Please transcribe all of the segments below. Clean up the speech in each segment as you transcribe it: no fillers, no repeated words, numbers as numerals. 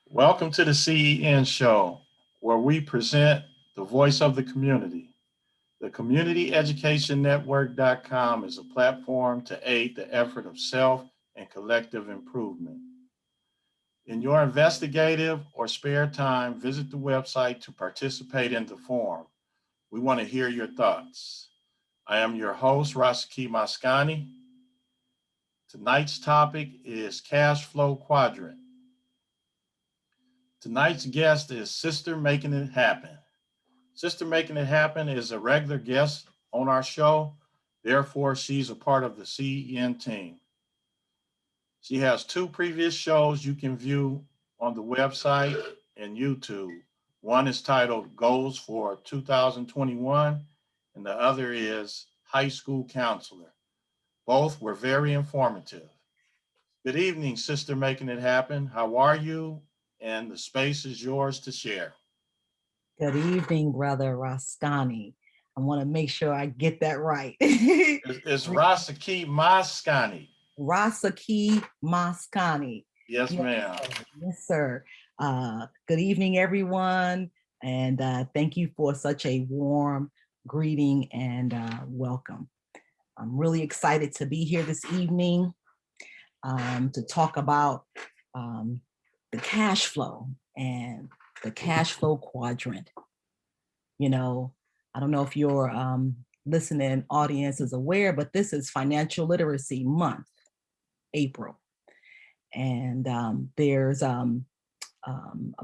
Welcome to the CEN show, where we present the voice of the community. The CommunityEducationNetwork.com is a platform to aid the effort of self and collective improvement. In your investigative or spare time, visit the website to participate in the forum. We want to hear your thoughts. I am your host, Rasaki Maskani. Tonight's topic is cash flow quadrant. Tonight's guest is Sister Making It Happen. Sister Making It Happen is a regular guest on our show. Therefore, she's a part of the CEN team. She has two previous shows you can view on the website and YouTube. One is titled Goals for 2021, and the other is High School Counselor. Both were very informative. Good evening, Sister Making It Happen. How are you? And the space is yours to share. Good evening, Brother Rastani. I want to make sure I get that right. It's Rasaki Maskani. Rasaki Maskani. Yes, Yes, ma'am. yes, sir. Good evening, everyone. And thank you for such a warm greeting and welcome. I'm really excited to be here this evening to talk about the cash flow and the cash flow quadrant. You know, I don't know if your listening audience is aware, but this is Financial Literacy Month, April. And there's a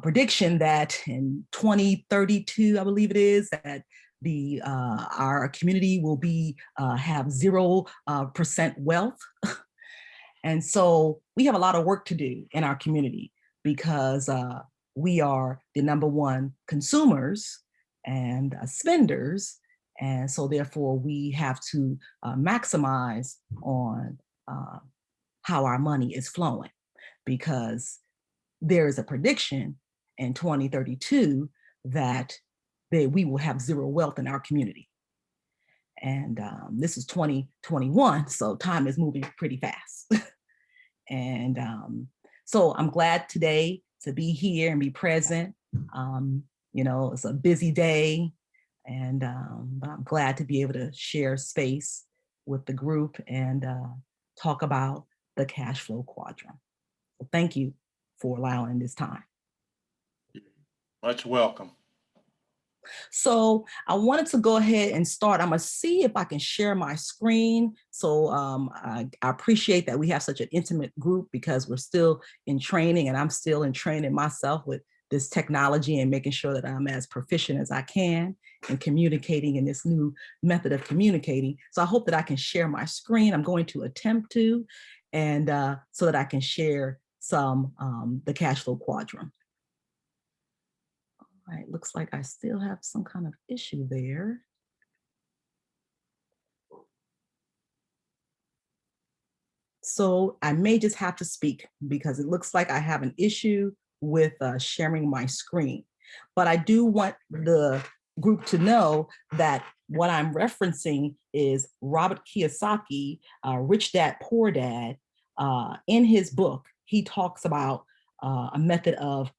prediction that in 2032, I believe it is, that our community will be have 0% wealth. And so we have a lot of work to do in our community because we are the number one consumers and spenders. And so therefore we have to maximize on how our money is flowing, because there is a prediction in 2032 that we will have zero wealth in our community. And this is 2021, so time is moving pretty fast. And so I'm glad today to be here and be present. It's a busy day, and but I'm glad to be able to share space with the group and talk about the cash flow quadrant. So thank you for allowing this time. Much welcome. So I wanted to go ahead and start. I'm going to see if I can share my screen. So I appreciate that we have such an intimate group because we're still in training, and I'm still in training myself with this technology and making sure that I'm as proficient as I can in communicating in this new method of communicating. So I hope that I can share my screen. I'm going to attempt to, and so that I can share some the cash flow quadrant. All right, looks like I still have some kind of issue there. So I may just have to speak because it looks like I have an issue with sharing my screen. But I do want the group to know that what I'm referencing is Robert Kiyosaki, Rich Dad, Poor Dad. In his book, he talks about a method of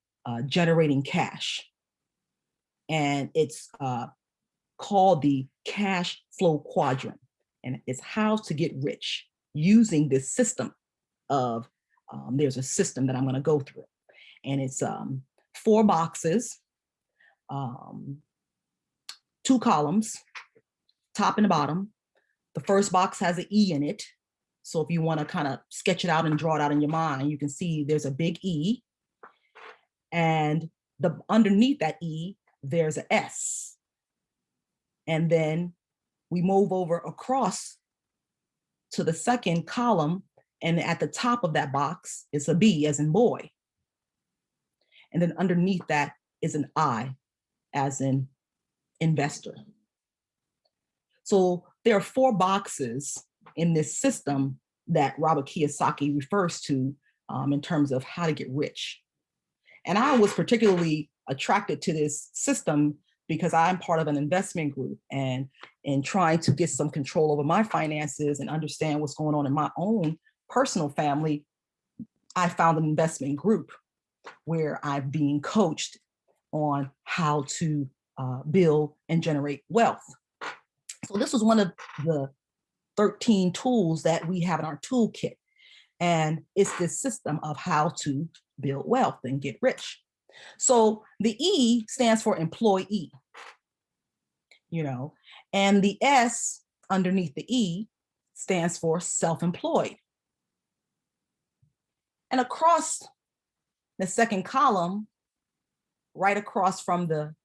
generating cash. And it's called the cash flow quadrant. And it's how to get rich using this system of, there's a system that I'm going to go through. And it's 4 boxes, 2 columns, top and the bottom. The first box has an E in it. So if you want to kind of sketch it out and draw it out in your mind, you can see there's a big E. And underneath that E, there's an S. And then we move over across to the second column, and at the top of that box is a B as in boy. And then underneath that is an I as in investor. So there are 4 boxes in this system that Robert Kiyosaki refers to in terms of how to get rich. And I was particularly attracted to this system because I'm part of an investment group, and in trying to get some control over my finances and understand what's going on in my own personal family, I found an investment group where I'm being coached on how to build and generate wealth. So this was one of the 13 tools that we have in our toolkit. And it's this system of how to build wealth and get rich. So the E stands for employee, and the S underneath the E stands for self-employed. And across the second column, right across from the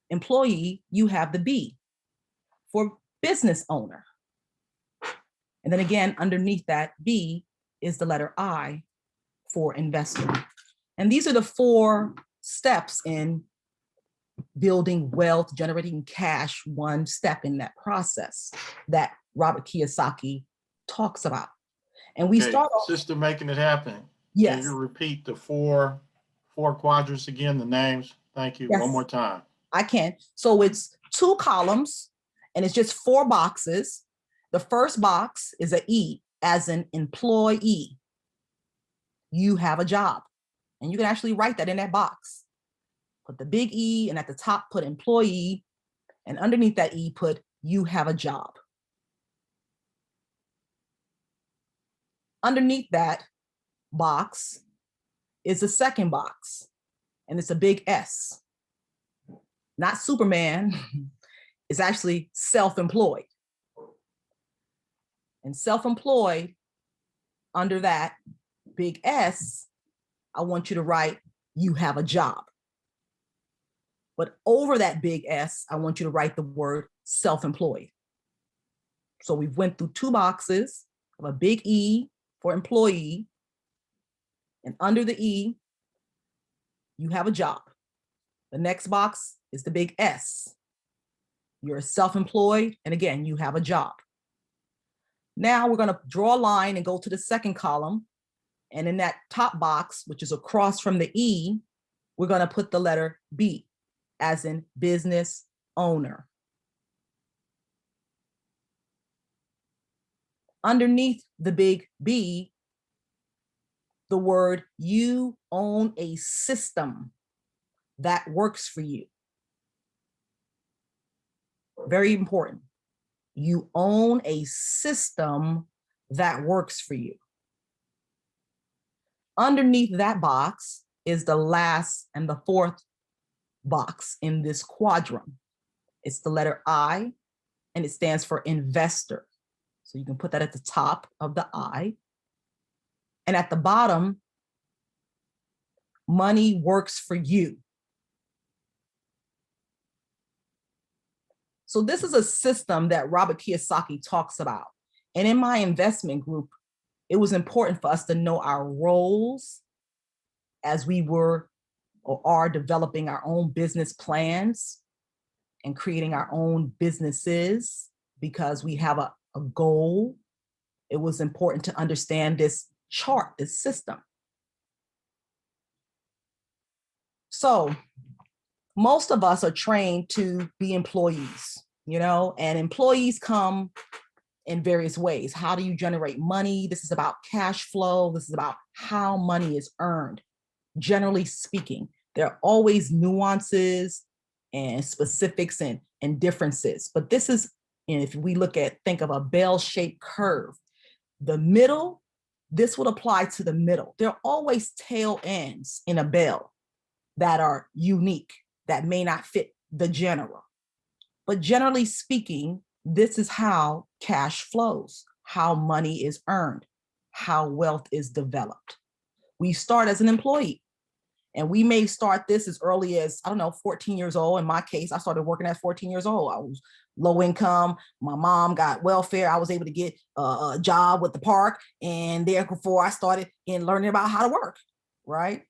employee, you have the B for business owner. And then again, underneath that B is the letter I for investor. And these are the 4 steps in building wealth, generating cash, one step in that process that Robert Kiyosaki talks about. And we start off. Sister Making It Happen. Yes. Can you repeat the four quadrants again, the names? Thank you. Yes. One more time. I can. So it's 2 columns and it's just 4 boxes. The first box is an E, as an employee. You have a job. And you can actually write that in that box. Put the big E, and at the top put employee, and underneath that E put you have a job. Underneath that box is the second box, and it's a big S. Not Superman, it's actually self-employed. And self-employed, under that big S, I want you to write you have a job. But over that big S, I want you to write the word self-employed. So we went through 2 boxes of a big E for employee, and under the E, you have a job. The next box is the big S. You're self-employed, and again, you have a job. Now we're going to draw a line and go to the second column, and in that top box, which is across from the E, we're going to put the letter B, as in business owner. Underneath the big B, the word you own a system that works for you. Very important. You own a system that works for you. Underneath that box is the last and the 4th box in this quadrant. It's the letter I, and it stands for investor. So you can put that at the top of the I. And at the bottom, money works for you. So this is a system that Robert Kiyosaki talks about. And in my investment group, it was important for us to know our roles as we were or are developing our own business plans and creating our own businesses because we have a goal. It was important to understand this chart, this system. So most of us are trained to be employees, and employees come in various ways. How do you generate money? This is about cash flow. This is about how money is earned. Generally speaking, there are always nuances and specifics and differences. But this is, and if we think of a bell-shaped curve, the middle, this would apply to the middle. There are always tail ends in a bell that are unique, that may not fit the general. But generally speaking, this is how cash flows, how money is earned, how wealth is developed. We start as an employee, and we may start this as early as, 14 years old. In my case, I started working at 14 years old. I was low income. My mom got welfare. I was able to get a job with the park, and therefore I started learning about how to work, right?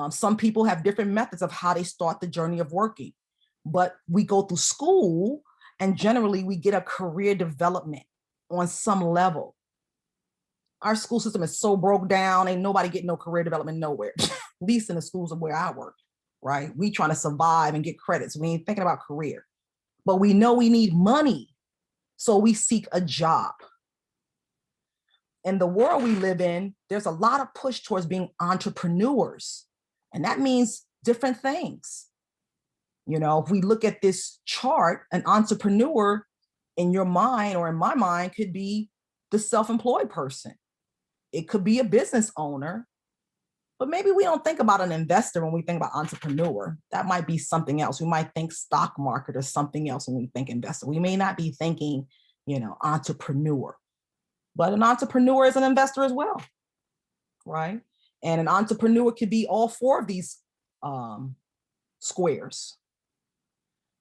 Some people have different methods of how they start the journey of working, but we go through school, and generally we get a career development on some level. Our school system is so broke down, ain't nobody getting no career development nowhere, at least in the schools of where I work, right? We trying to survive and get credits. We ain't thinking about career, but we know we need money. So we seek a job. In the world we live in, there's a lot of push towards being entrepreneurs. And that means different things. You know, if we look at this chart, an entrepreneur in your mind or in my mind could be the self-employed person. It could be a business owner, but maybe we don't think about an investor when we think about entrepreneur. That might be something else. We might think stock market or something else when we think investor. We may not be thinking, you know, entrepreneur, but an entrepreneur is an investor as well, right? And an entrepreneur could be all four of these squares.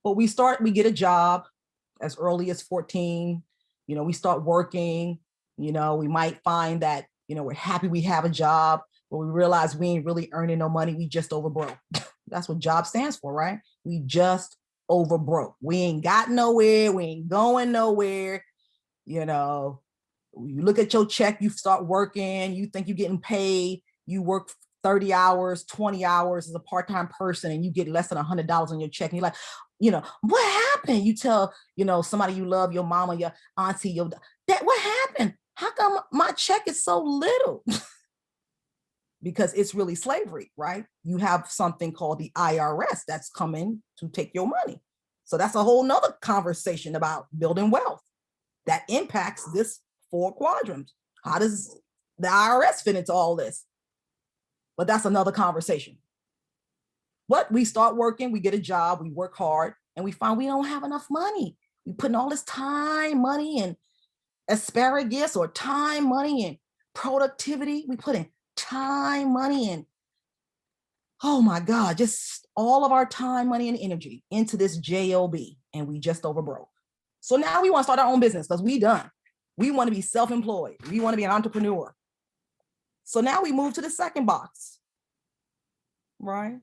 But we get a job as early as 14, you know, we start working, you know, we might find that, you know, we're happy we have a job, but we realize we ain't really earning no money. We just overbroke. That's what job stands for, right? We just overbroke. We ain't got nowhere. We ain't going nowhere. You know, you look at your check, you start working, you think you're getting paid, you work 30 hours, 20 hours as a part-time person, and you get less than $100 on your check. And you're like, you know, what happened? You tell, you know, somebody you love, your mama, your auntie, your that what happened? How come my check is so little? Because it's really slavery, right? You have something called the IRS that's coming to take your money. So that's a whole nother conversation about building wealth that impacts this 4 quadrants. How does the IRS fit into all this? But that's another conversation. But we start working, we get a job, we work hard, and we find we don't have enough money. We put in all this time, money, and asparagus, or time, money, and productivity. We put in time, money, and oh my God, just all of our time, money, and energy into this job, and we just overbroke. So now we want to start our own business because we done. We want to be self-employed. We want to be an entrepreneur. So now we move to the second box, right?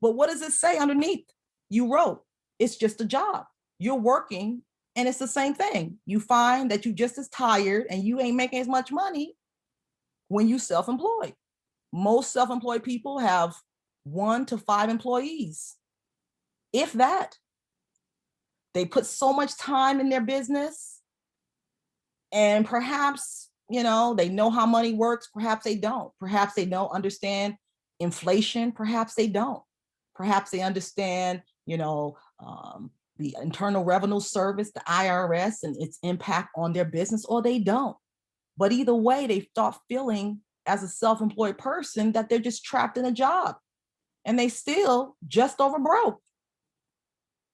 But what does it say underneath? You wrote, it's just a job. You're working and it's the same thing. You find that you're just as tired and you ain't making as much money when you self-employed. Most self-employed people have 1 to 5 employees, if that. They put so much time in their business, and perhaps, you know, they know how money works. Perhaps they don't. Perhaps they don't understand inflation. Perhaps they don't. Perhaps they understand, you know, the Internal Revenue Service, the IRS, and its impact on their business, or they don't. But either way, they start feeling as a self-employed person that they're just trapped in a job and they still just overbroke.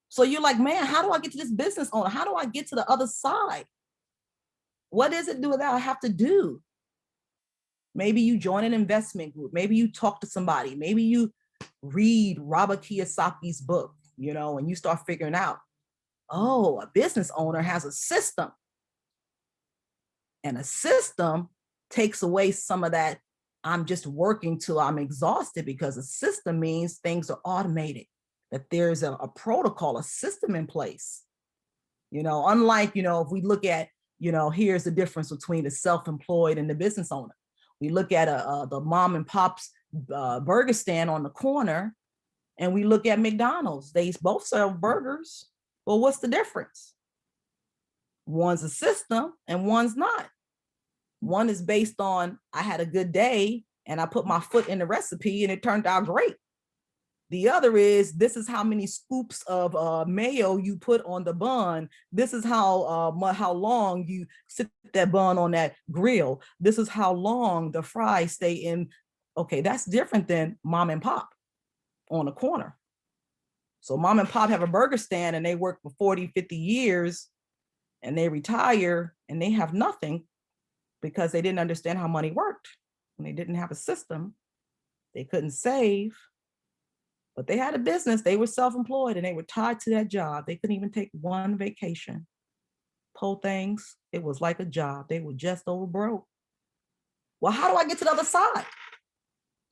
So you're like, man, how do I get to this business owner? How do I get to the other side? What is it that I have to do? Maybe you join an investment group. Maybe you talk to somebody. Maybe you read Robert Kiyosaki's book, you know, and you start figuring out, oh, a business owner has a system. And a system takes away some of that, I'm just working till I'm exhausted, because a system means things are automated, that there's a protocol, a system in place. You know, unlike, you know, if we look at, you know, here's the difference between the self-employed and the business owner. We look at the mom and pop's burger stand on the corner, and we look at McDonald's. They both sell burgers. Well, what's the difference? One's a system and one's not. One is based on, I had a good day and I put my foot in the recipe and it turned out great. The other is, this is how many scoops of mayo you put on the bun. This is how long you sit that bun on that grill. This is how long the fries stay in. Okay, that's different than mom and pop on the corner. So mom and pop have a burger stand and they work for 40, 50 years and they retire and they have nothing because they didn't understand how money worked. And they didn't have a system. They couldn't save. But they had a business, they were self-employed and they were tied to that job. They couldn't even take one vacation. Pull things, it was like a job. They were just over broke. Well, how do I get to the other side?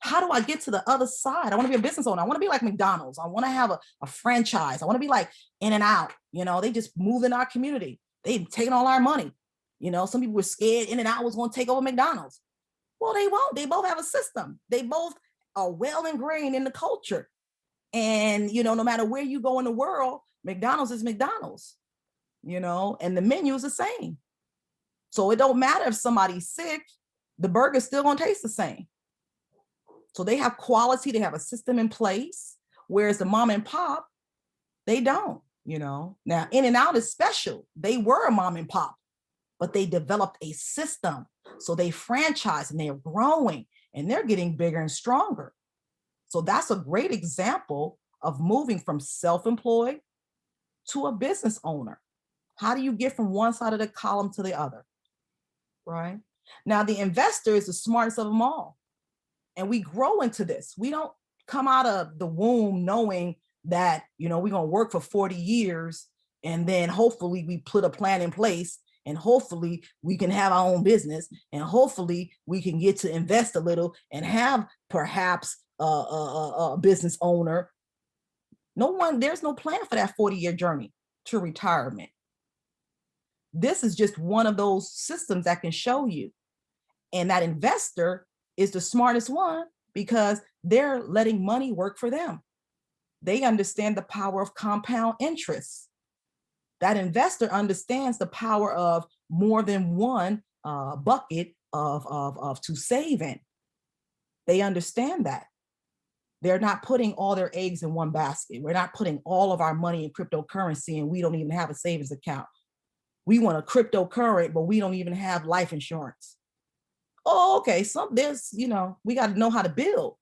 How do I get to the other side? I want to be a business owner. I want to be like McDonald's. I want to have a franchise. I want to be like In-N-Out. You know, they just moved in our community. They've taken all our money. You know, some people were scared In-N-Out was going to take over McDonald's. Well, they won't. They both have a system. They both are well ingrained in the culture. And, you know, no matter where you go in the world, McDonald's is McDonald's, you know, and the menu is the same. So it don't matter if somebody's sick, the burger's still gonna taste the same. So they have quality, they have a system in place, whereas the mom and pop, they don't, you know. Now, In-N-Out is special. They were a mom and pop, but they developed a system. So they franchise and they're growing and they're getting bigger and stronger. So that's a great example of moving from self-employed to a business owner. How do you get from one side of the column to the other, right? Now, the investor is the smartest of them all. And we grow into this. We don't come out of the womb knowing that, you know, we're going to work for 40 years and then hopefully we put a plan in place and hopefully we can have our own business and hopefully we can get to invest a little and have perhaps a business owner. There's no plan for that 40-year journey to retirement. This is just one of those systems that can show you. And that investor is the smartest one because they're letting money work for them. They understand the power of compound interest. That investor understands the power of more than one bucket to save in. They understand that. They're not putting all their eggs in one basket. We're not putting all of our money in cryptocurrency and we don't even have a savings account. We want a cryptocurrency, but we don't even have life insurance. Oh, okay, we got to know how to build.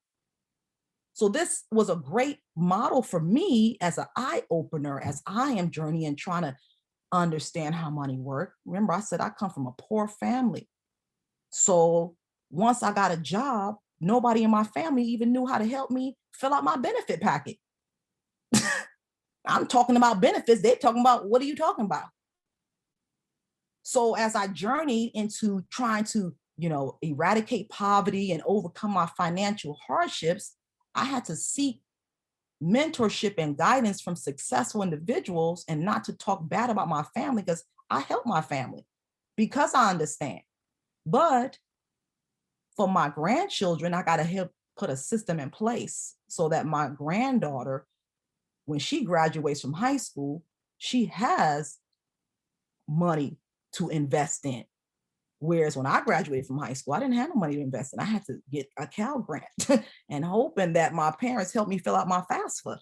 So this was a great model for me as an eye opener, as I am journeying, trying to understand how money works. Remember, I said I come from a poor family. So once I got a job, nobody in my family even knew how to help me fill out my benefit packet. I'm talking about benefits. They're talking about, what are you talking about? So as I journeyed into trying to, eradicate poverty and overcome my financial hardships, I had to seek mentorship and guidance from successful individuals and not to talk bad about my family because I help my family because I understand. But for my grandchildren, I got to help put a system in place so that my granddaughter, when she graduates from high school, she has money to invest in. Whereas when I graduated from high school, I didn't have no money to invest in. I had to get a Cal Grant and hoping that my parents helped me fill out my FAFSA.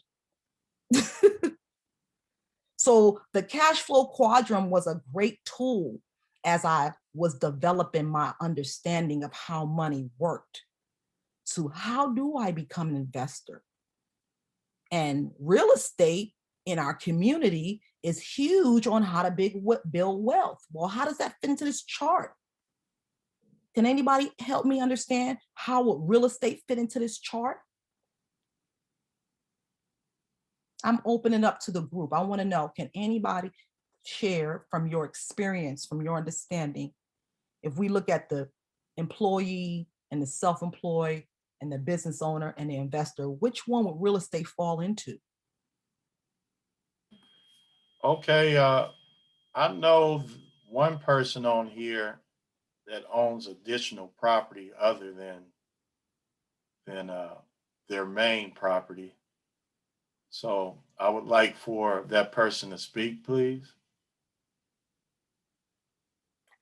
So the cash flow quadrant was a great tool as I was developing my understanding of how money worked. So how do I become an investor? And real estate in our community is huge on how to build wealth. Well, how does that fit into this chart? Can anybody help me understand how would real estate fit into this chart? I'm opening up to the group. I want to know, can anybody share from your experience, from your understanding, if we look at the employee and the self-employed and the business owner and the investor, which one would real estate fall into? Okay, I know one person on here that owns additional property other than their main property. So I would like for that person to speak, please.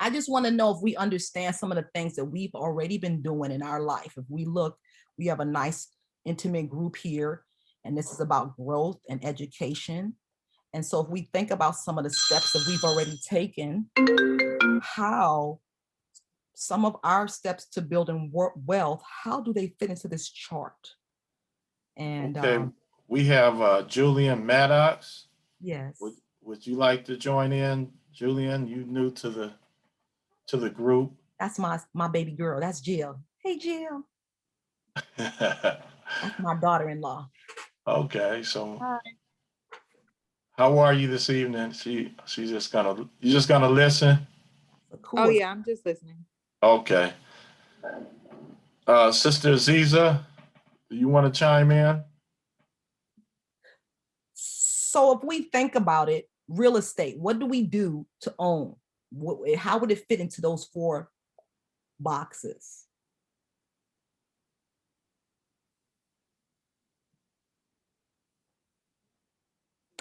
I just want to know if we understand some of the things that we've already been doing in our life. If we look, we have a nice intimate group here, and this is about growth and education. And so if we think about some of the steps that we've already taken, how some of our steps to building wealth, how do they fit into this chart? And okay, we have Julian Maddox. yes, Would you like to join in, Julian? You new to the group. that's my baby girl. That's Jill. Hey, Jill. That's my daughter-in-law. Okay, so Hi. how are you this evening? She's just gonna listen. Cool. Oh yeah, I'm just listening. Okay. Sister Aziza, do you want to chime in? So if we think about it, real estate, what do we do to own? How would it fit into those 4 boxes?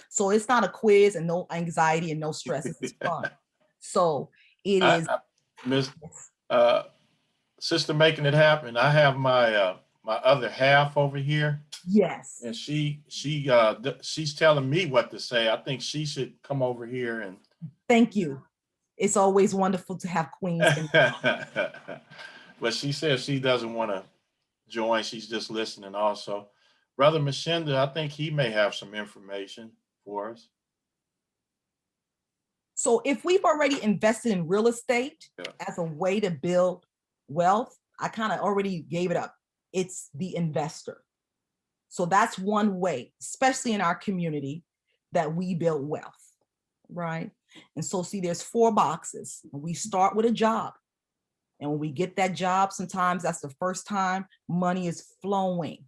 So it's not a quiz and no anxiety and no stress. It's fun. So it is. Miss Sister Making It Happen. I have my my other half over here, Yes. and she's telling me what to say. I think she should come over here and. Thank you. It's always wonderful to have queens in. But she says she doesn't want to join. She's just listening also. Brother Mashinda, I think he may have some information for us. So if we've already invested in real estate Yeah. as a way to build wealth, I kind of already gave it up. It's the investor. So that's one way, especially in our community, that we build wealth, right? And so see, there's 4 boxes. We start with a job. And when we get that job, sometimes that's the first time money is flowing.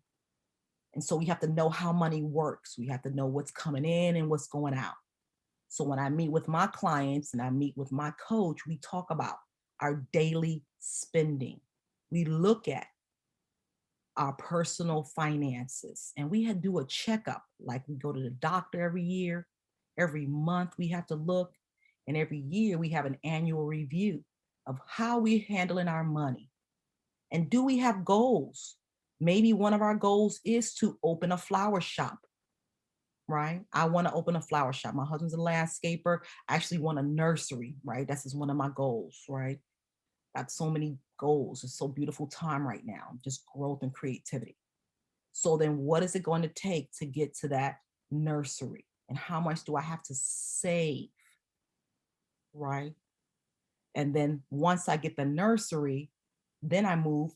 And so we have to know how money works. We have to know what's coming in and what's going out. So when I meet with my clients and I meet with my coach, we talk about our daily spending. We look at our personal finances and we had to do a checkup. Like we go to the doctor every year, every month we have to look, and every year we have an annual review of how we're handling our money. And do we have goals? Maybe one of our goals is to open a flower shop, right? I want to open a flower shop. My husband's a landscaper. I actually want a nursery, right? That's just one of my goals, right? Got so many goals. It's so beautiful time right now, just growth and creativity. So then what is it going to take to get to that nursery? And how much do I have to save, right? And then once I get the nursery, then I move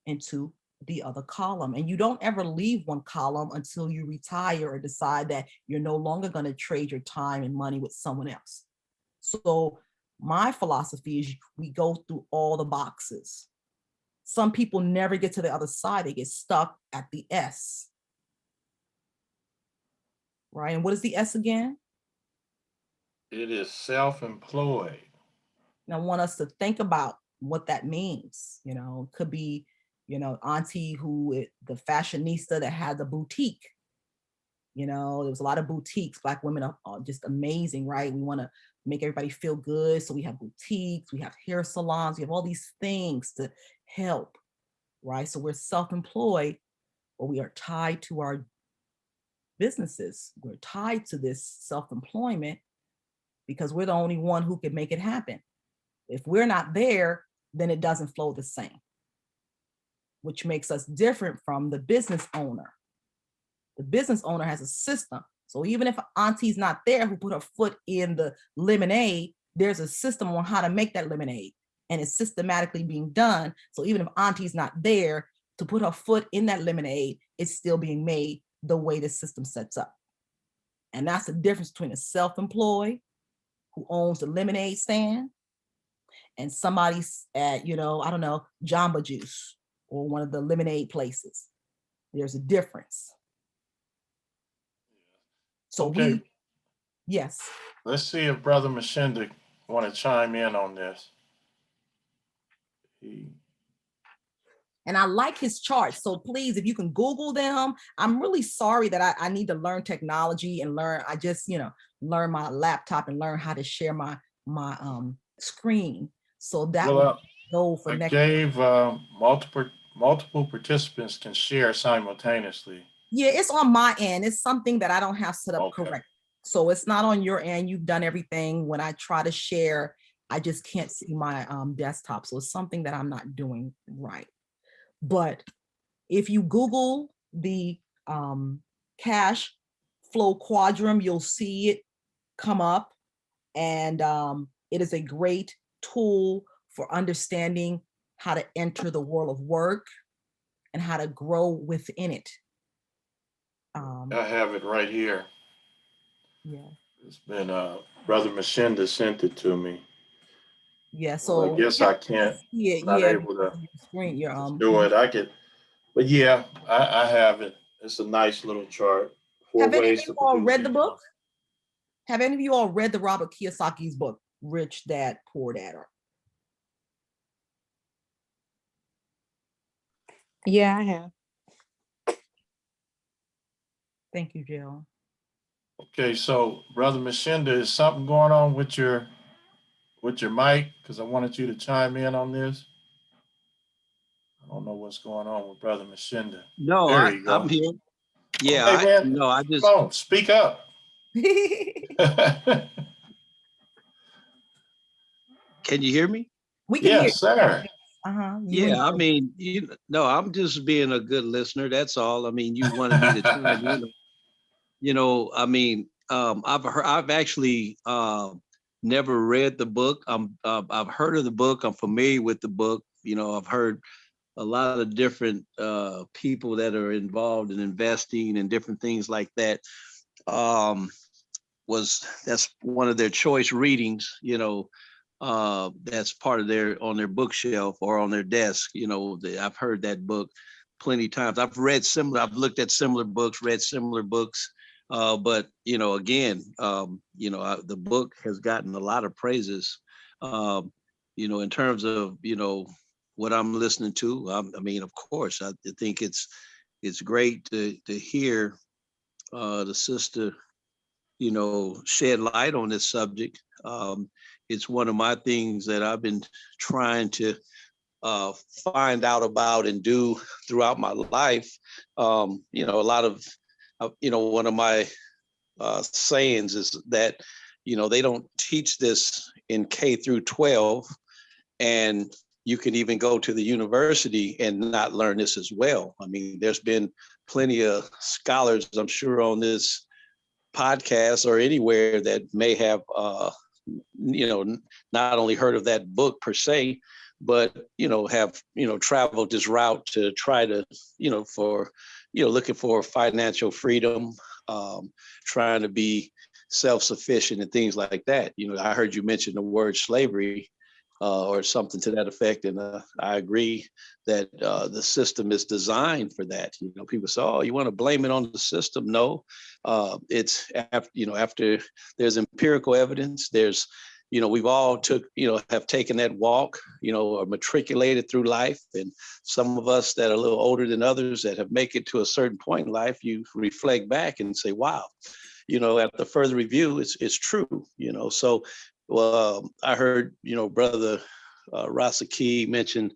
into the other column. And you don't ever leave one column until you retire or decide that you're no longer going to trade your time and money with someone else. So my philosophy is we go through all the boxes. Some people never get to the other side. They get stuck at the S. Right? And what is the S again? It is self-employed. And I want us to think about what that means. You know, it could be, you know, auntie the fashionista that had the boutique. You know, there was a lot of boutiques. Black women are just amazing, right? We want to make everybody feel good. So we have boutiques, we have hair salons, we have all these things to help, right? So we're self-employed, but we are tied to our businesses. We're tied to this self-employment because we're the only one who can make it happen. If we're not there, then it doesn't flow the same, which makes us different from the business owner. The business owner has a system. So even if auntie's not there who put her foot in the lemonade, there's a system on how to make that lemonade. And it's systematically being done. So even if auntie's not there to put her foot in that lemonade, it's still being made the way the system sets up. And that's the difference between a self-employed who owns the lemonade stand and somebody's at, you know, I don't know, Jamba Juice or one of the lemonade places. There's a difference. So Okay. Yes. Let's see if Brother Mashinda want to chime in on this. And I like his charts. So please, if you can Google them, I'm really sorry that I need to learn technology and I just, you know, learn my laptop and learn how to share my screen. So that will go for next. I gave multiple participants can share simultaneously. Yeah, it's on my end. It's something that I don't have set up correct. So it's not on your end. You've done everything. When I try to share, I just can't see my desktop. So it's something that I'm not doing right. But if you Google the cash flow quadrant, you'll see it come up. And it is a great tool for understanding how to enter the world of work and how to grow within it. I have it right here. Yeah. It's been Brother Mashinda sent it to me. Yeah, so well, I guess I can't. Yeah, not able to screen your do it. I could, but yeah, I have it. It's a nice little chart. Have any of you all read the book? Have any of you all read the Robert Kiyosaki's book, Rich Dad, Poor Dad? Yeah, I have. Thank you, Jill. Okay, so Brother Mashinda, is something going on with your mic? Because I wanted you to chime in on this. I don't know what's going on with Brother Mashinda. No, There you I'm go. here. Yeah, Okay, man. I just, Come on, speak up. can you hear me? We can hear Yes, you. sir. You and Yeah, I your mean, no, I'm just being a good listener. That's all. I mean, you wanted me to chime in. I've actually never read the book. I've heard of the book. I'm familiar with the book. I've heard a lot of different people that are involved in investing and different things like that. Um, that's one of their choice readings. That's part of their on their bookshelf or on their desk. I've heard that book plenty of times. I've looked at similar books, read similar books. But again, the book has gotten a lot of praises. In terms of what I'm listening to. I mean, of course, I think it's great to hear the sister shed light on this subject. It's one of my things that I've been trying to uh, find out about and do throughout my life. A lot of, one of my sayings is that, they don't teach this in K through 12, and you can even go to the university and not learn this as well. I mean, there's been plenty of scholars, I'm sure, on this podcast or anywhere that may have not only heard of that book per se, but have traveled this route to try to for looking for financial freedom, trying to be self-sufficient and things like that. I heard you mention the word slavery, or something to that effect. And I agree that the system is designed for that. People say, "Oh, you want to blame it on the system?" No, it's after there's empirical evidence. There's we've all have taken that walk, or matriculated through life, and some of us that are a little older than others that have make it to a certain point in life, you reflect back and say, "Wow." After further review, it's true. So I heard, Brother Rasaki mention,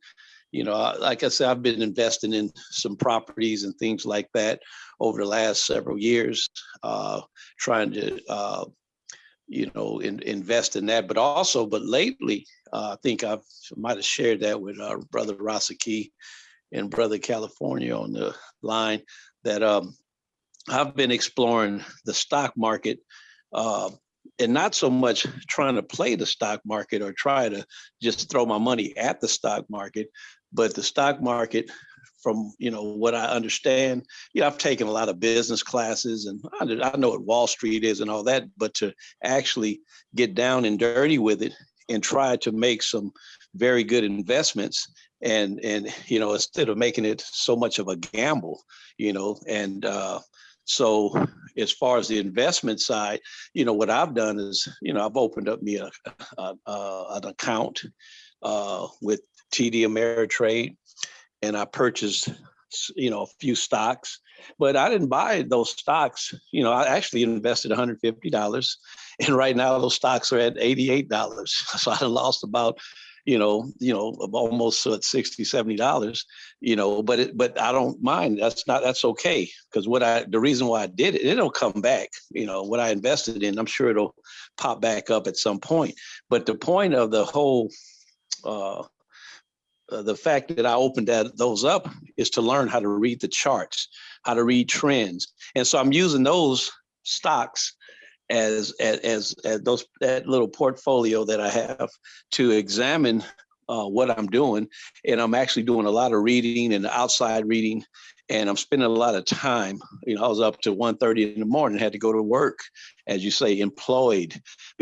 like I said, I've been investing in some properties and things like that over the last several years, trying to, invest in that. But lately, I think I might have shared that with Brother Rasaki and Brother California on the line, that I've been exploring the stock market, and not so much trying to play the stock market or try to just throw my money at the stock market, but the stock market from what I understand. I've taken a lot of business classes, and I know what Wall Street is and all that, but to actually get down and dirty with it and try to make some very good investments, and instead of making it so much of a gamble, and so as far as the investment side, what I've done is, I've opened up me an account with TD Ameritrade, and I purchased, a few stocks, but I didn't buy those stocks. I actually invested $150, and right now those stocks are at $88. So I lost about almost $60, $70, but I don't mind. That's okay. Because the reason why I did it, it'll come back. What I invested in, I'm sure it'll pop back up at some point. But the point of the whole, the fact that I opened those up is to learn how to read the charts, how to read trends. And so I'm using those stocks as those, that little portfolio that I have, to examine what I'm doing. And I'm actually doing a lot of reading and outside reading, and I'm spending a lot of time. I was up to 1:30 in the morning, had to go to work, as you say, been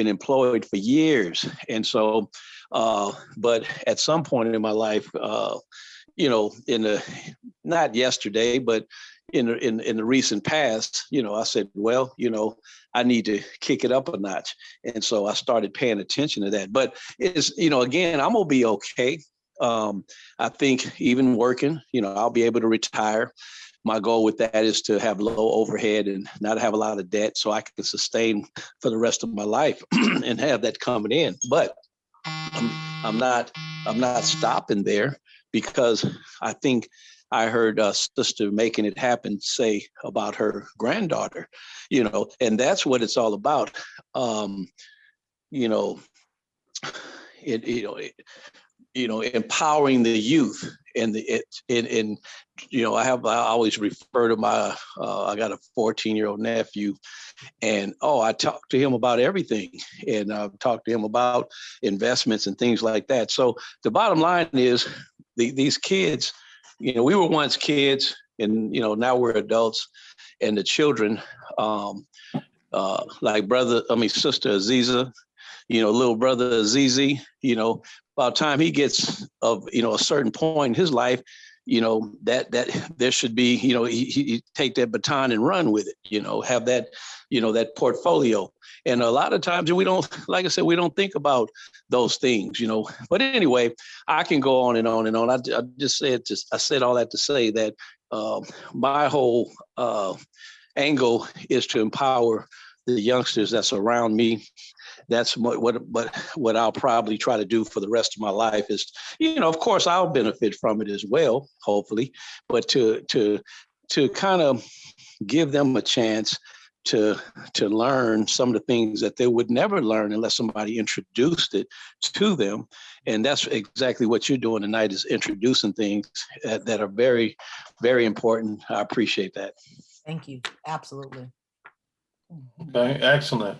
employed for years. And so, but at some point in my life, in the, not yesterday, but in the recent past, I said, well, I need to kick it up a notch. And so I started paying attention to that. But it's, again, I'm gonna be okay. I think even working, I'll be able to retire. My goal with that is to have low overhead and not have a lot of debt, so I can sustain for the rest of my life and have that coming in. But I'm not stopping there, because I think I heard Sister Making It Happen say about her granddaughter, and that's what it's all about. You know, it, you know, it, empowering the youth and I always refer to my, I got a 14-year-old nephew, and I talked to him about everything, and I've talked to him about investments and things like that. So the bottom line is these kids, we were once kids, and now we're adults, and the children, like Sister Aziza, little brother Azizi, by the time he gets of a certain point in his life, that there should be, he take that baton and run with it, have that, that portfolio. And a lot of times we don't, like I said, we don't think about those things, But anyway, I can go on and on and on. I said all that to say that my whole angle is to empower the youngsters that's around me. That's what I'll probably try to do for the rest of my life is, of course I'll benefit from it as well, hopefully, but to kind of give them a chance to learn some of the things that they would never learn unless somebody introduced it to them. And that's exactly what you're doing tonight, is introducing things that are very, very important. I appreciate that. Thank you. Absolutely. Okay, excellent.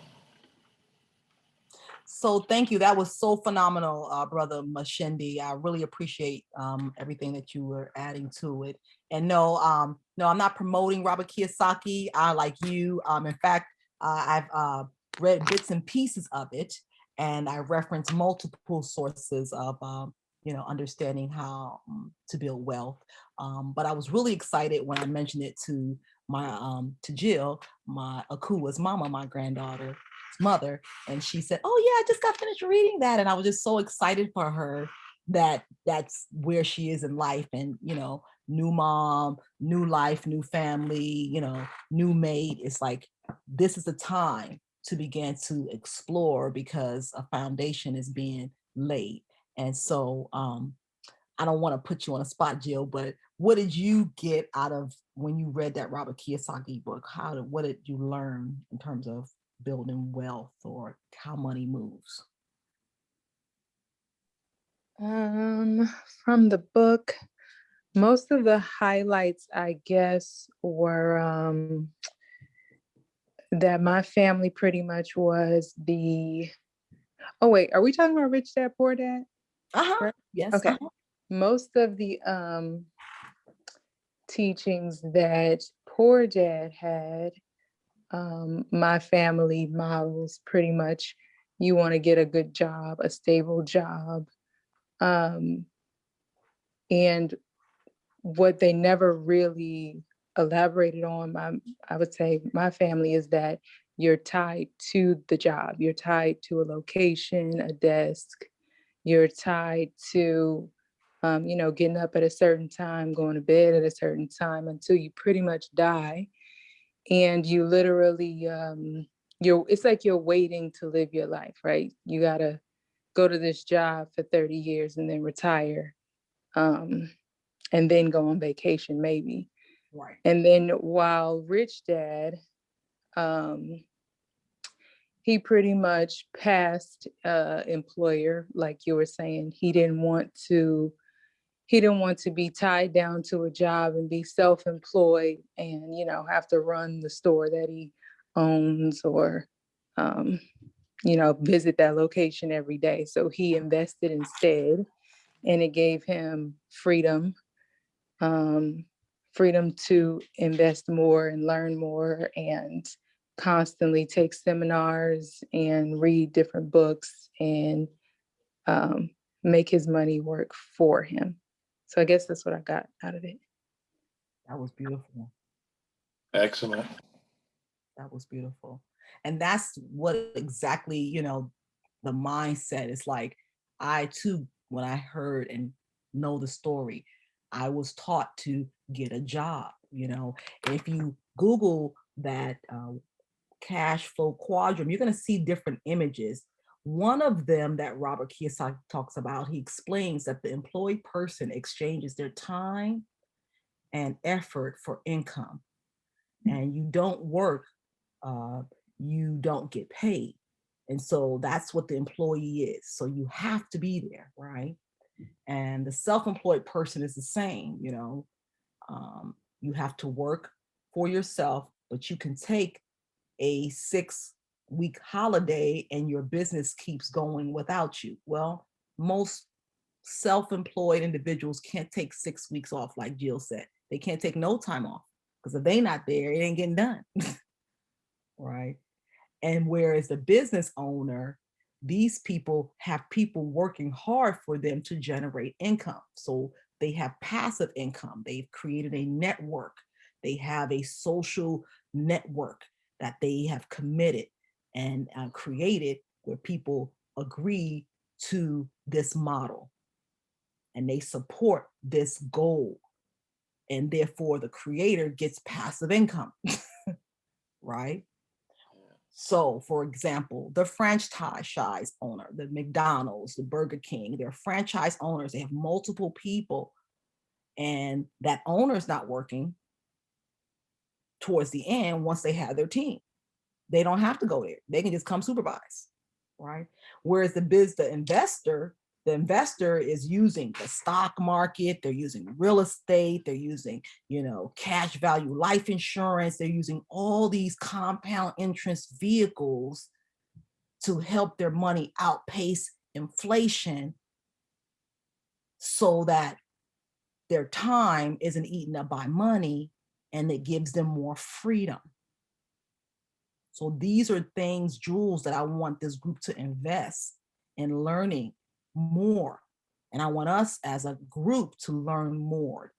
So thank you. That was so phenomenal, Brother Mashindi. I really appreciate everything that you were adding to it. And no, I'm not promoting Robert Kiyosaki. Like you. In fact, I've read bits and pieces of it, and I reference multiple sources of understanding how to build wealth. But I was really excited when I mentioned it to to Jill, my Akua's mama, my granddaughter's mother, and she said, "Oh yeah, I just got finished reading that," and I was just so excited for her that that's where she is in life, and new mom, new life, new family, new mate. It's like this is the time to begin to explore because a foundation is being laid. And so I don't want to put you on a spot, Jill, but what did you get out of when you read that Robert Kiyosaki book? What did you learn in terms of building wealth or how money moves? From the book, most of the highlights, I guess, were that my family pretty much was oh wait, are we talking about Rich Dad Poor Dad? Right? Yes. Okay. Most of the teachings that Poor Dad had, my family models pretty much. You want to get a good job, a stable job. And what they never really elaborated on, I would say my family, is that you're tied to the job. You're tied to a location, a desk. You're tied to, getting up at a certain time, going to bed at a certain time until you pretty much die. And you literally, it's like you're waiting to live your life, right? You got to go to this job for 30 years and then retire, and then go on vacation maybe. Right. And then while Rich Dad, he pretty much passed employer, like you were saying. He didn't want to be tied down to a job and be self-employed and, have to run the store that he owns or, visit that location every day. So he invested instead, and it gave him freedom, freedom to invest more and learn more and constantly take seminars and read different books and make his money work for him. So I guess that's what I got out of it. That was beautiful. Excellent. That was beautiful. And that's what exactly, the mindset is like. I too, when I heard and know the story, I was taught to get a job. If you Google that cash flow quadrant, you're going to see different images. One of them that Robert Kiyosaki talks about, he explains that the employed person exchanges their time and effort for income. And you don't work, you don't get paid. And so that's what the employee is. So you have to be there, right? And the self-employed person is the same, you know. You have to work for yourself, but you can take a 6-week holiday and your business keeps going without you. Well, most self-employed individuals can't take 6 weeks off, like Jill said. They can't take no time off because if they're not there, it ain't getting done. Right? And whereas the business owner, these people have people working hard for them to generate income. So they have passive income. They've created a network. They have a social network that they have committed and created where people agree to this model and they support this goal. And therefore the creator gets passive income, right? So, for example, the franchise owner, the McDonald's, the Burger King, they're franchise owners. They have multiple people, and that owner's not working towards the end once they have their team. They don't have to go there. They can just come supervise, right? Whereas the investor is using the stock market, they're using real estate, they're using, you know, cash value life insurance, they're using all these compound interest vehicles to help their money outpace inflation so that their time isn't eaten up by money and it gives them more freedom. So these are things, jewels, that I want this group to invest in learning more. And I want us as a group to learn more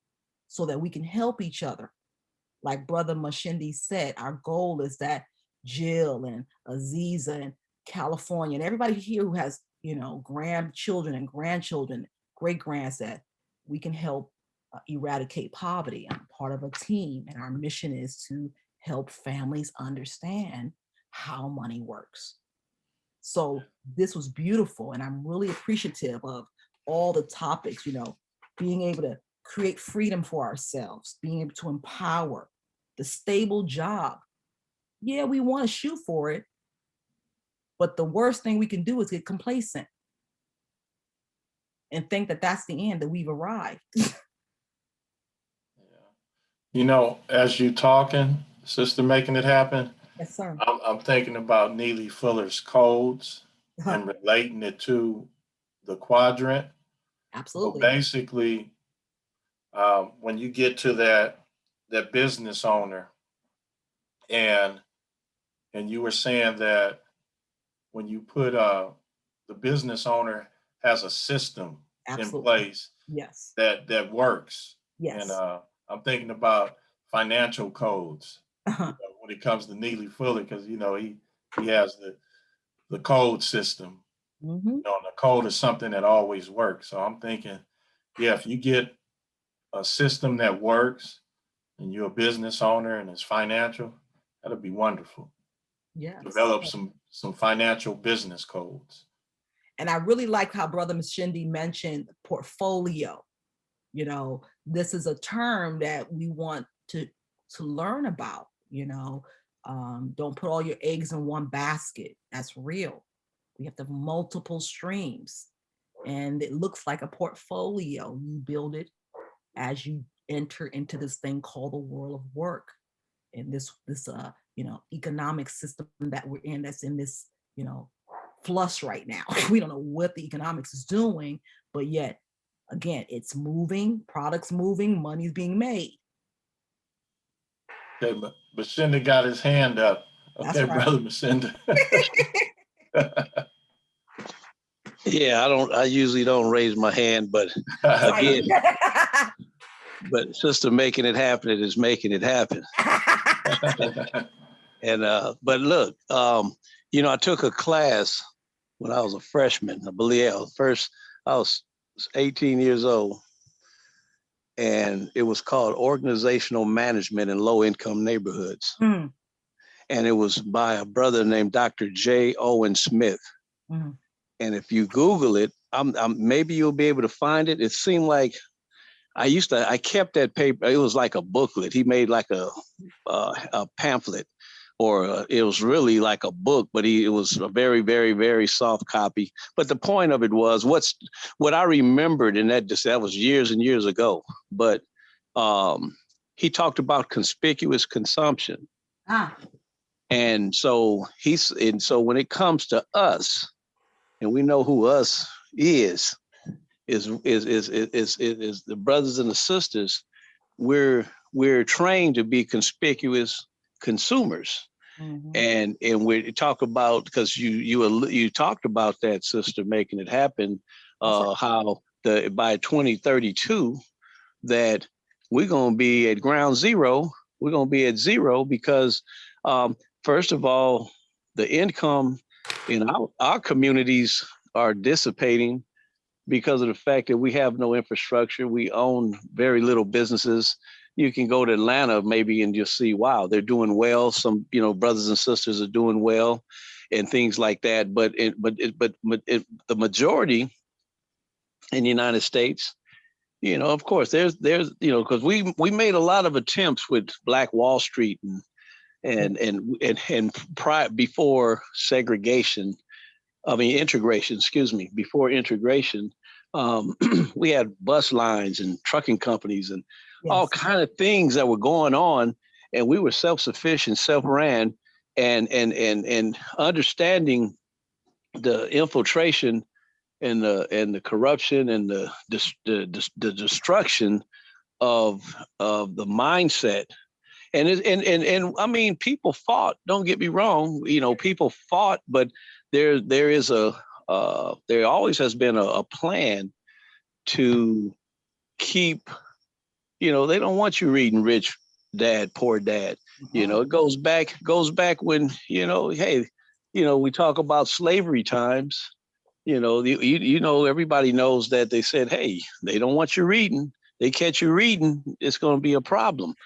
so that we can help each other. Like Brother Mashindi said, our goal is that Jill and Aziza and California and everybody here who has, you know, grandchildren and grandchildren, great-grands, that we can help eradicate poverty. I'm part of a team, and our mission is to help families understand how money works. So this was beautiful, and I'm really appreciative of all the topics, you know, being able to create freedom for ourselves, being able to empower, the stable job. Yeah, we want to shoot for it, but the worst thing we can do is get complacent and think that that's the end, that we've arrived. You know, as you talking, sister, making it happen, Yes, sir. I'm thinking about Neely Fuller's codes and relating it to the quadrant. So Absolutely. basically, when you get to that business owner, and you were saying that when you put the business owner has a system in Absolutely. place Yes. that works. Yes. And I'm thinking about financial codes Uh-huh. when it comes to Neely Fuller, because you know he has the code system. Mhm. You know, and the code is something that always works. So I'm thinking, yeah, if you get a system that works and you're a business owner and it's financial, that'll be wonderful. Yes. Develop some financial business codes. And I really like how Brother Mashindi mentioned portfolio. You know, this is a term that we want to learn about, you know. Don't put all your eggs in one basket. That's real. We have to have multiple streams. And it looks like a portfolio. You build it as you enter into this thing called the world of work. And this you know, economic system that we're in, that's in this, you know, flush right now. We don't know what the economics is doing, but yet again, it's moving, products moving, money's being made. Okay, but Masinda got his hand up. That's Okay, right. brother Masinda. Yeah, I usually don't raise my hand, but again, but sister making it happen, it is making it happen. And but look, you know, I took a class when I was a freshman. I believe I was 18 years old, and it was called Organizational Management in Low Income Neighborhoods. Mm. And it was by a brother named Dr. J. Owen Smith. Mhm. And if you Google it, maybe you'll be able to find it. It seemed like I kept that paper. It was like a booklet. He made like a pamphlet, or it was really like a book, but it was a very, very, very soft copy. But the point of it was what I remembered, and that was years and years ago. But he talked about conspicuous consumption, Ah, and so when it comes to us, and we know who us is the brothers and the sisters. We're trained to be conspicuous consumers, mhm. and we talk about, because you talked about that, sister, making it happen. That's right. How by 2032 that we're going to be at ground zero. We're going to be at zero because first of all, the income in our communities are dissipating because of the fact that we have no infrastructure. We own very little businesses. You can go to Atlanta maybe and just see, wow, they're doing well. Some, brothers and sisters are doing well and things like that. But the majority in the United States, of course, there's because we made a lot of attempts with Black Wall Street and before segregation. I mean, integration, excuse me, before integration, we had bus lines and trucking companies and all Yes. kind of things that were going on, and we were self-sufficient, self-ran, and understanding the infiltration and the corruption and the destruction of the mindset. And I mean, people fought. Don't get me wrong. People fought, but there always has been a plan to keep. They don't want you reading Rich Dad, Poor Dad. It goes back when hey, we talk about slavery times. Everybody knows that they said, hey, they don't want you reading. They catch you reading, it's going to be a problem.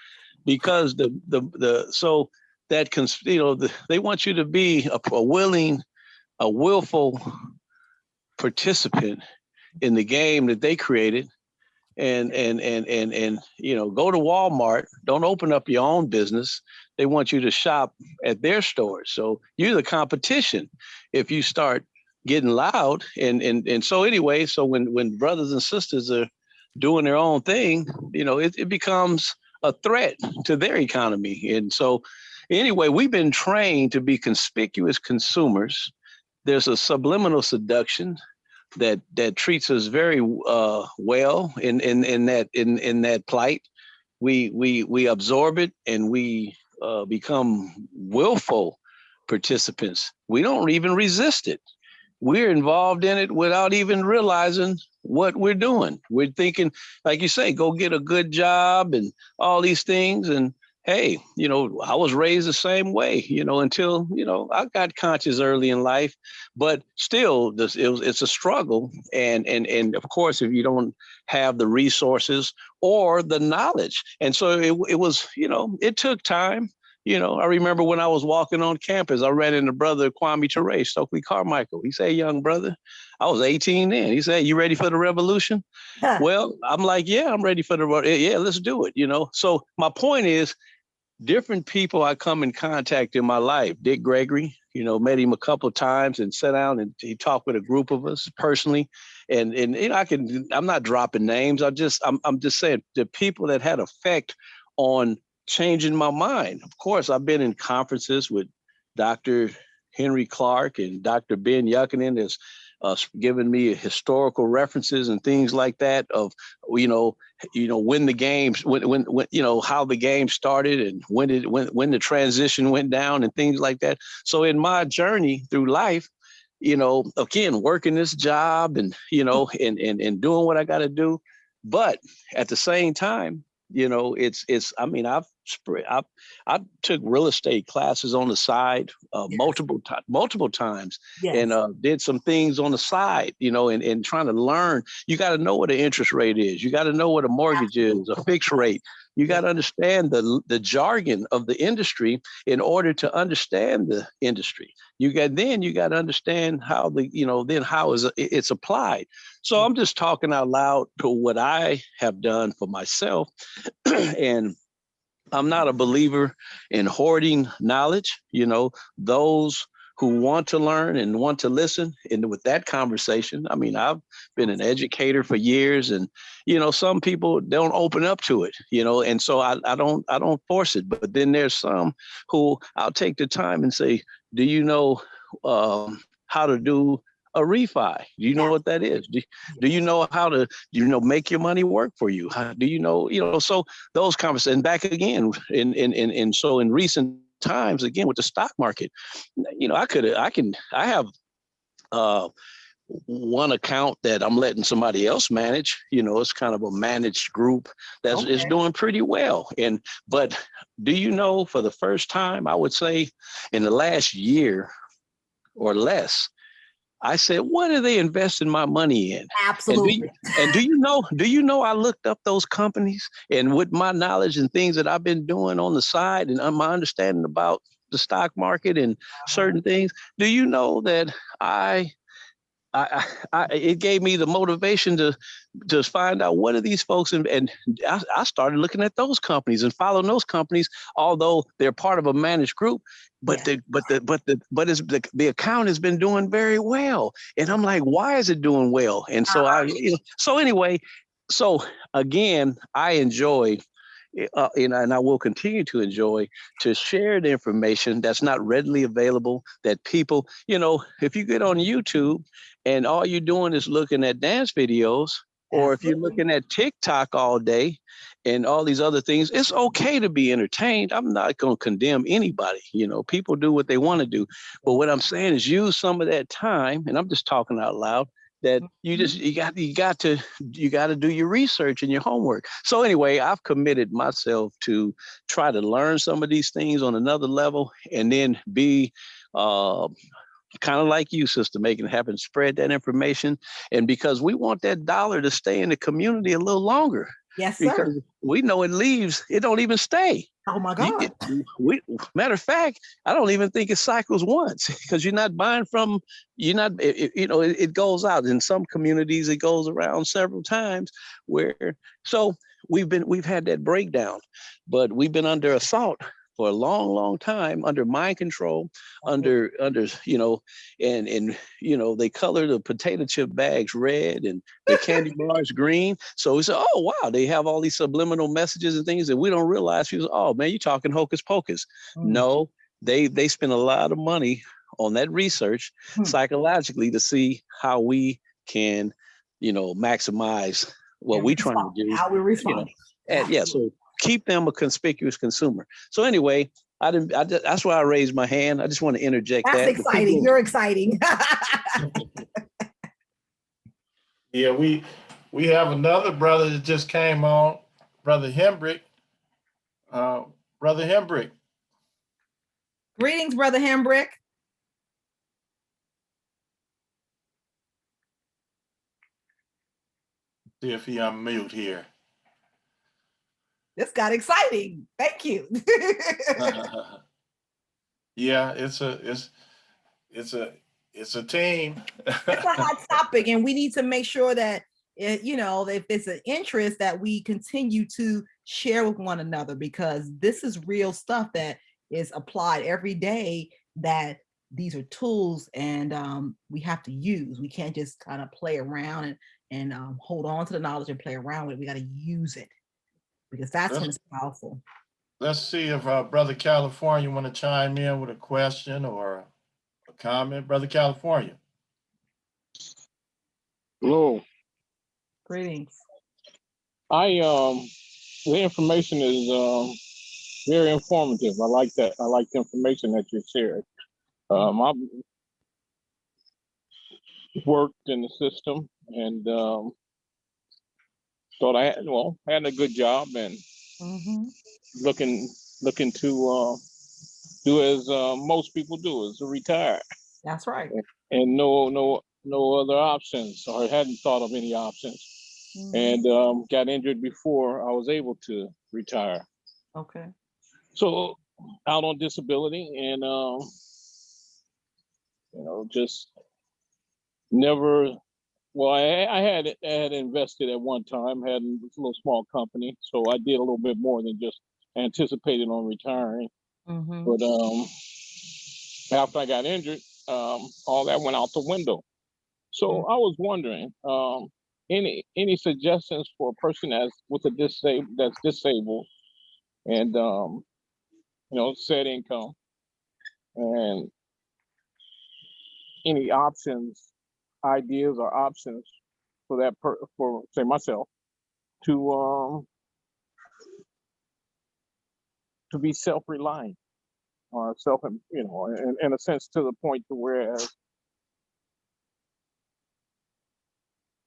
Because so that they want you to be a willful participant in the game that they created, and go to Walmart. Don't open up your own business. They want you to shop at their stores. So you're the competition if you start getting loud. And so anyway, so when brothers and sisters are doing their own thing, it becomes a threat to their economy. And so anyway, we've been trained to be conspicuous consumers. There's a subliminal seduction that treats us very well in that plight. We absorb it, and we become willful participants. We don't even resist it. We're involved in it without even realizing what we're doing. We're thinking, like you say, go get a good job and all these things. And hey, I was raised the same way, until, I got conscious early in life, but still it's a struggle. And of course, if you don't have the resources or the knowledge. And so it was, it took time. I remember when I was walking on campus, I ran into brother Kwame Ture, Stokely Carmichael. He said, young brother, I was 18 then. He said, you ready for the revolution? Well, I'm like, yeah, I'm ready for yeah, let's do it. So my point is, different people I come in contact in my life. Dick Gregory, met him a couple of times and sat down and he talked with a group of us personally. And I'm not dropping names. I'm just saying the people that had effect on changing my mind. Of course, I've been in conferences with Dr. Henry Clark and Dr. Ben Yuckinen that's given me historical references and things like that of, when the games, when how the game started and when the transition went down and things like that. So in my journey through life, again, working this job and, and doing what I got to do. But at the same time, I mean, I took real estate classes on the side multiple times, Yes. and did some things on the side, and trying to learn. You got to know what an interest rate is. You got to know what a mortgage is, a fixed rate. You got to understand the jargon of the industry in order to understand the industry. You got to understand how it's applied. So I'm just talking out loud to what I have done for myself. And I'm not a believer in hoarding knowledge. Those who want to learn and want to listen, and with that conversation, I mean, I've been an educator for years, and some people don't open up to it, and so I don't force it. But then there's some who I'll take the time and say, do you know how to do a refi? Do you know what that is? Do you know how to make your money work for you? How, do you know so those conversations back again so in recent times, again with the stock market, I have one account that I'm letting somebody else manage. It's kind of a managed group that's is doing pretty well. But do you know, for the first time, I would say in the last year or less, I said, what are they investing my money in? Absolutely. And do you know, I looked up those companies, and with my knowledge and things that I've been doing on the side and my understanding about the stock market and certain things, do you know that it gave me the motivation to find out what are these folks, and I started looking at those companies and following those companies, although they're part of a managed group. But the account has been doing very well, and I'm like, why is it doing well? And so so again, I enjoy. And I will continue to enjoy to share the information that's not readily available, that people, if you get on YouTube and all you're doing is looking at dance videos, or if you're looking at TikTok all day and all these other things, it's okay to be entertained. I'm not going to condemn anybody. People do what they want to do. But what I'm saying is use some of that time, and I'm just talking out loud, that you got to do your research and your homework. So anyway, I've committed myself to try to learn some of these things on another level, and then be kind of like you, sister, making it happen, spread that information. And because we want that dollar to stay in the community a little longer. Yes, sir. Because we know it leaves, it don't even stay. Oh my God. Matter of fact, I don't even think it cycles once, because you're not buying from, it goes out. In some communities, it goes around several times so we've had that breakdown, but we've been under assault for a long, long time, under mind control, under they color the potato chip bags red and the candy bars green. So we say, oh wow, they have all these subliminal messages and things that we don't realize. People say, oh man, you're talking hocus pocus. No, they spend a lot of money on that research psychologically to see how we can, maximize what we're trying to do. How we respond. So keep them a conspicuous consumer. So anyway, that's why I raised my hand. I just want to interject that. That's exciting. You're exciting. Yeah, we have another brother that just came on, Brother Hembrick. Brother Hembrick. Greetings, Brother Hembrick. See if he unmute here. This got exciting. Thank you. Yeah, it's a team. It's a hot topic, and we need to make sure that if it's an interest, that we continue to share with one another, because this is real stuff that is applied every day, that these are tools, and we have to use. We can't just kind of play around and hold on to the knowledge and play around with it. We got to use it, because that's when it's powerful. Let's see if Brother California want to chime in with a question or a comment. Brother California. Hello. Greetings. The information is very informative. I like that. I like the information that you shared. I've worked in the system and thought I had a good job, and looking to do as most people do, is to retire. That's right. And no other options, or hadn't thought of any options. And got injured before I was able to retire. Okay. So out on disability, and just never. Well, I had invested at one time, had a little small company, so I did a little bit more than just anticipated on retiring. Mm-hmm. But after I got injured, all that went out the window. So I was wondering, any suggestions for a person that's disabled and set income, and any ideas or options for for say myself to be self-reliant or in a sense, to the point to where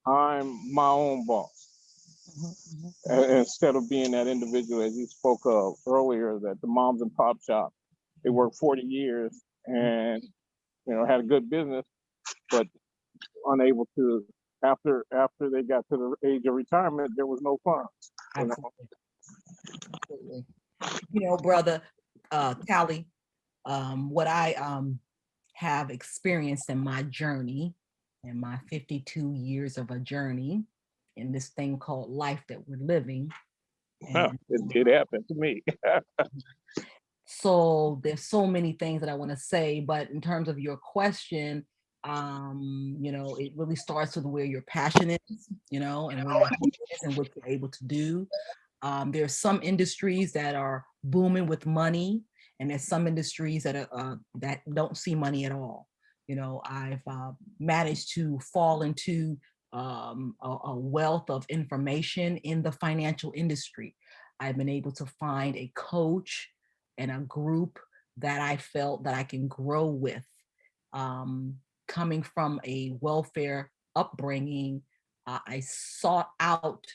I'm my own boss. Instead of being that individual, as you spoke of earlier, that the moms and pop shop, they worked 40 years and had a good business, but unable to, after they got to the age of retirement, there was no funds. Absolutely. Absolutely. Brother Tally, what I have experienced in my journey, in my 52 years of a journey in this thing called life that we're living. And it happened to me. so there's so many things that I want to say, but in terms of your question, it really starts with where your passion is, and where your heart is and what you're able to do. There's some industries that are booming with money, and there's some industries that are that don't see money at all. I've managed to fall into a wealth of information in the financial industry. I've been able to find a coach and a group that I felt that I can grow with. Coming from a welfare upbringing, I sought out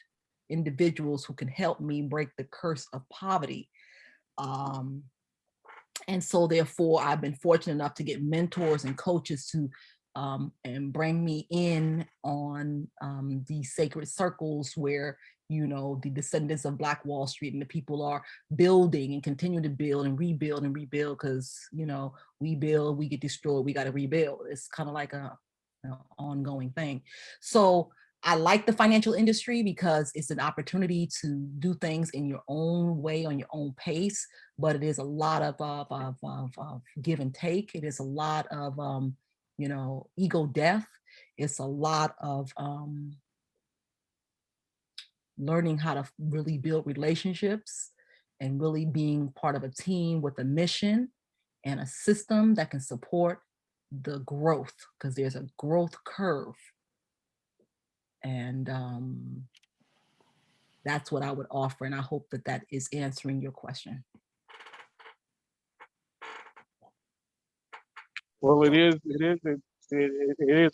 individuals who can help me break the curse of poverty. And so therefore, I've been fortunate enough to get mentors and coaches to and bring me in on these sacred circles where, the descendants of Black Wall Street and the people are building and continue to build and rebuild because, we build, we get destroyed, we got to rebuild. It's kind of like a ongoing thing. So I like the financial industry because it's an opportunity to do things in your own way, on your own pace, but it is a lot of give and take. It is a lot of, ego death. It's a lot of learning how to really build relationships and really being part of a team with a mission and a system that can support the growth, because there's a growth curve. And that's what I would offer. And I hope that that is answering your question. Well, it is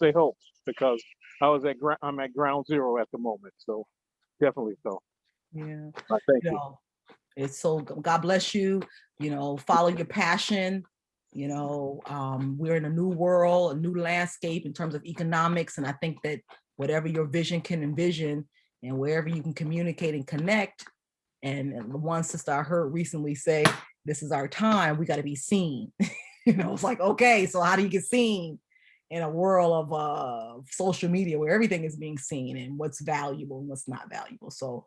a hope, because I'm at ground zero at the moment. So definitely so. Yeah. Thank you. It's so, God bless you, follow your passion. We're in a new world, a new landscape in terms of economics. And I think that whatever your vision can envision and wherever you can communicate and connect. And one sister I heard recently say, this is our time, we got to be seen. It's like, okay, so how do you get seen in a world of social media where everything is being seen and what's valuable and what's not valuable? So,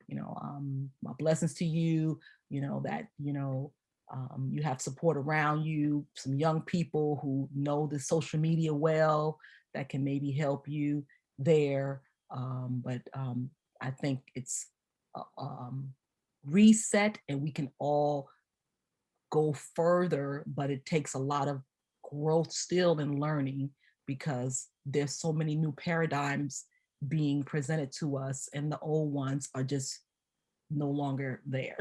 my blessings to you, that, you have support around you, some young people who know the social media well, that can maybe help you there. But I think it's reset and we can all go further, but it takes a lot of growth still and learning, because there's so many new paradigms being presented to us and the old ones are just no longer there.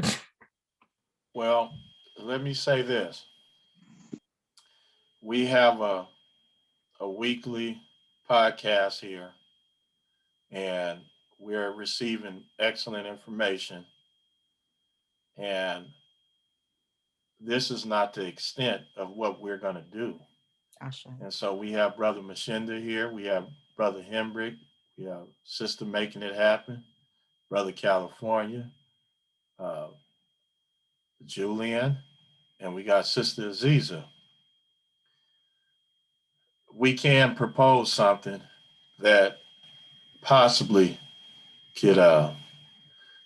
Well, let me say this. We have a weekly podcast here, and we're receiving excellent information. And this is not the extent of what we're going to do. And so we have Brother Mashinda here. We have Brother Hembrick. We have Sister Making It Happen. Brother California. uh, Julian, and we got Sister Aziza. We can propose something that possibly could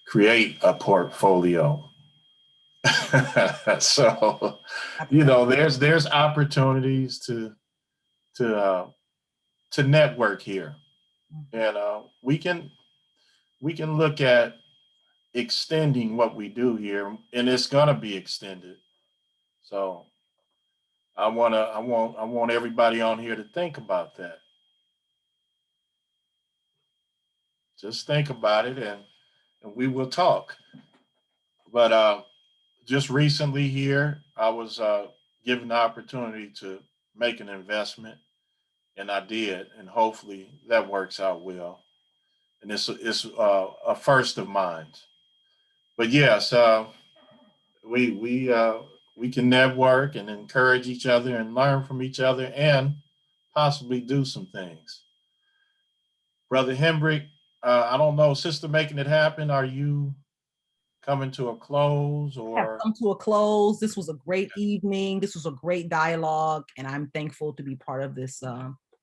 create a portfolio. So, you know, there's opportunities to network here, and we can look at extending what we do here, and it's gonna be extended. So I want everybody on here to think about that. Just think about it, and we will talk. But just recently here, I was given the opportunity to make an investment, and I did, and hopefully that works out well. And it's a first of mine. But yes, we we uh, we can network and encourage each other and learn from each other and possibly do some things. Brother Hendrick, I don't know, sister making it happen. Are you coming to a close Have or? come to a close. This was a great evening. This was a great dialogue, and I'm thankful to be part of this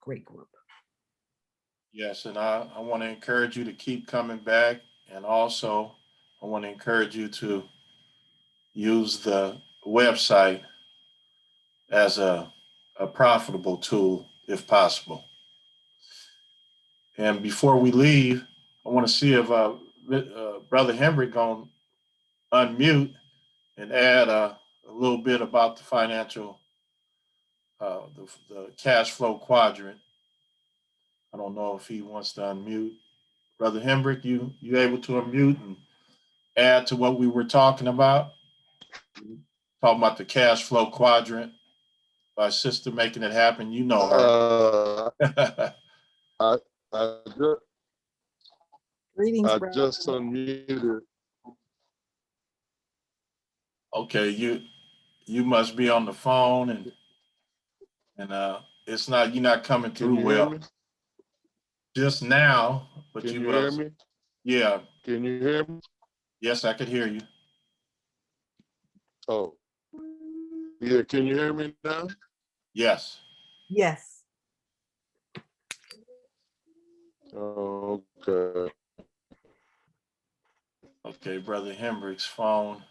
great group. Yes, and I want to encourage you to keep coming back. And also, I want to encourage you to use the website as a profitable tool if possible. And before we leave, I want to see if Brother Henry going to unmute and add a little bit about the financial, the cash flow quadrant. I don't know if he wants to unmute. Brother Hendrick, you able to unmute and add to what we were talking about? Talking about the cash flow quadrant by Sister Making It Happen. You know her. I, I, just, Greetings, I brother. just unmuted. Okay, you must be on the phone and it's not you're not coming Can through you hear well me? just now, but Can you you hear was me? yeah, Can you hear me? yes, I could hear you. Oh, yeah. Can you hear me now? Yes. Yes. Okay. Okay, Brother Hendrick's phone.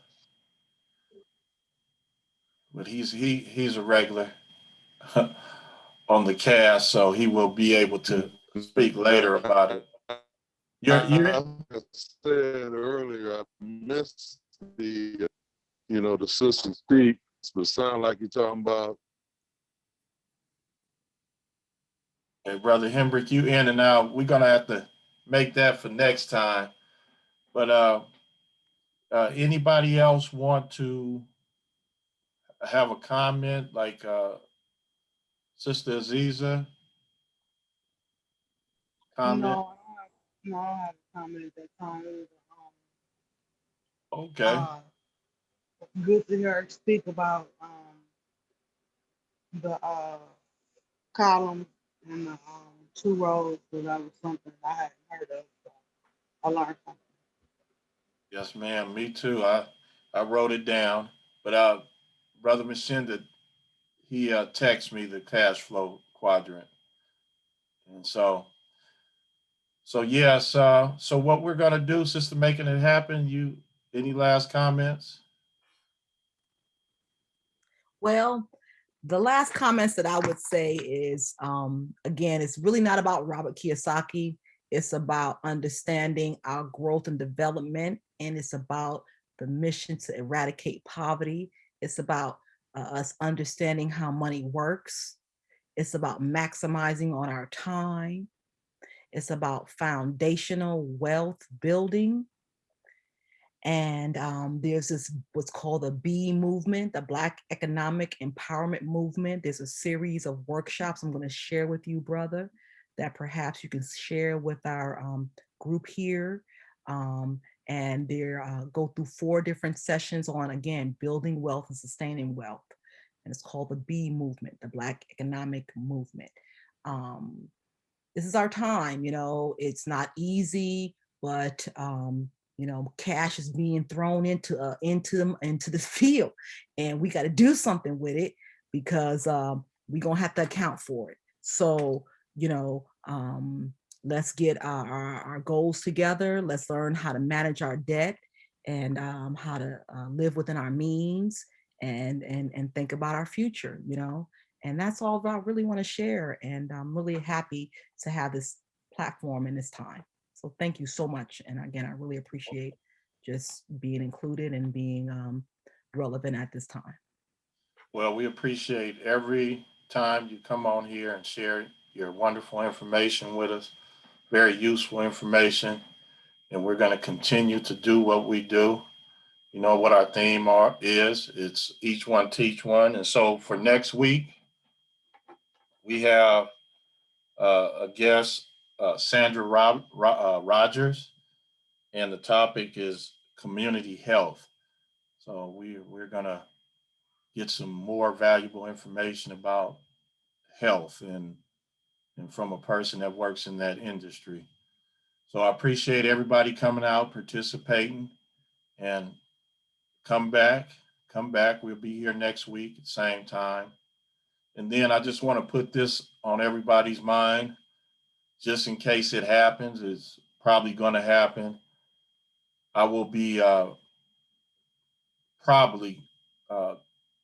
But he's a regular on the cast, so he will be able to speak later about it. You're I said earlier, I missed the, the sister speak, but sound like you're talking about. Hey, Brother Hendrick, you in and out. We're gonna have to make that for next time. But anybody else want to have a comment, like Sister Aziza? Comment? No, I don't have a comment at that time. It was Okay. good to hear her speak about the columns and the two rows, because that was something I hadn't heard of. So I learned something. Yes, ma'am. Me too. I wrote it down. But Brother Mashinda, he texted me the cash flow quadrant. And so yes, so what we're gonna do, Sister Making It Happen, you any last comments? Well, the last comments that I would say is, again, it's really not about Robert Kiyosaki. It's about understanding our growth and development, and it's about the mission to eradicate poverty. It's about us understanding how money works. It's about maximizing on our time. It's about foundational wealth building. And there's this what's called the B movement, the Black Economic Empowerment Movement. There's a series of workshops I'm going to share with you, brother, that perhaps you can share with our group here. And they go through 4 different sessions on, again, building wealth and sustaining wealth. And it's called the B movement, the Black Economic Movement. This is our time, it's not easy, but cash is being thrown into the field, and we got to do something with it because we're gonna have to account for it. So, let's get our goals together. Let's learn how to manage our debt and how to live within our means and think about our future, and that's all that I really want to share. And I'm really happy to have this platform in this time. So thank you so much. And again, I really appreciate just being included and being relevant at this time. Well, we appreciate every time you come on here and share your wonderful information with us, very useful information. And we're going to continue to do what we do. You know what our theme is. It's each one teach one. And so for next week, we have a guest, Sandra Rogers, and the topic is community health. So we're going to get some more valuable information about health and from a person that works in that industry. So I appreciate everybody coming out, participating, and come back. We'll be here next week at the same time. And then I just want to put this on everybody's mind, just in case it happens. It's probably going to happen. I will be probably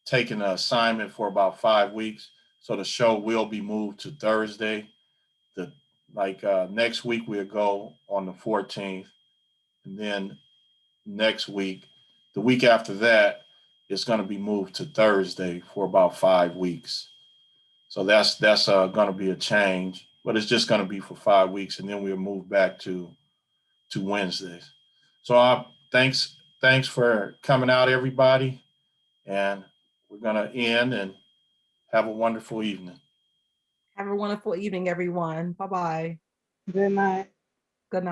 taking an assignment for about 5 weeks. So the show will be moved to Thursday. Next week we'll go on the 14th. And then next week, the week after that, it's going to be moved to Thursday for about 5 weeks. So that's going to be a change, but it's just going to be for 5 weeks, and then we'll move back to Wednesdays. So thanks for coming out, everybody, and we're going to end and have a wonderful evening. Have a wonderful evening, everyone. Bye-bye. Good night. Good night.